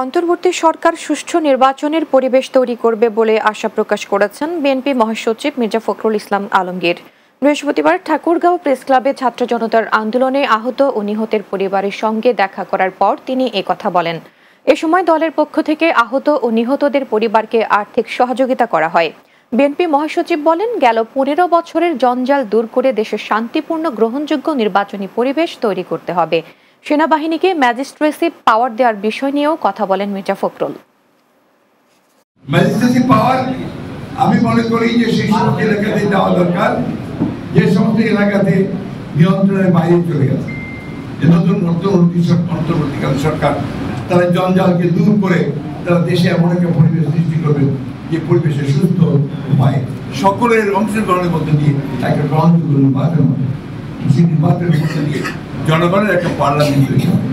অন্তর্বর্তী সরকার সুষ্ঠু নির্বাচনের পরিবেশ তৈরি করবে বলে আশা প্রকাশ করেছেন বিএনপি মহাসচিব মির্জা ফখরুল ইসলাম আলমগীর। বৃহস্পতিবার ঠাকুরগাঁও প্রেস ক্লাবে ছাত্র জনতার আন্দোলনে আহত ও নিহতের পরিবারের সঙ্গে দেখা করার পর তিনি একথা বলেন। এ সময় দলের পক্ষ থেকে আহত ও নিহতদের পরিবারকে আর্থিক সহযোগিতা করা হয়। বিএনপি মহাসচিব বলেন, গেল ১৫ বছরের জঞ্জাল দূর করে দেশের শান্তিপূর্ণ গ্রহণযোগ্য নির্বাচনী পরিবেশ তৈরি করতে হবে। সেনাবাহিনীকে ম্যাজিস্ট্রেসি পাওয়ার দেওয়ার বিষয় নিয়েও কথা বলেন মির্জা ফখরুল। ম্যাজিস্ট্রেসি পাওয়ার আমি মনে করি যে সেই সমস্ত এলাকাতে দেওয়া দরকার যে সমস্ত এলাকাতে নিয়ন্ত্রণের বাইরে চলে গেছে। নতুন অন্তর্বর্তীকালীন সরকার তারা জঞ্জালকে দূর করে তারা দেশে এমন একটা পরিবেশ সৃষ্টি করবে যে পরিবেশে সুস্থ উপায়ে সকলের অংশগ্রহণের মধ্যে দিয়ে একটা গ্রহণযোগ্য নির্বাচনের মধ্যে দিয়ে জনগণের একটা পার্লামেন্ট তৈরি হবে।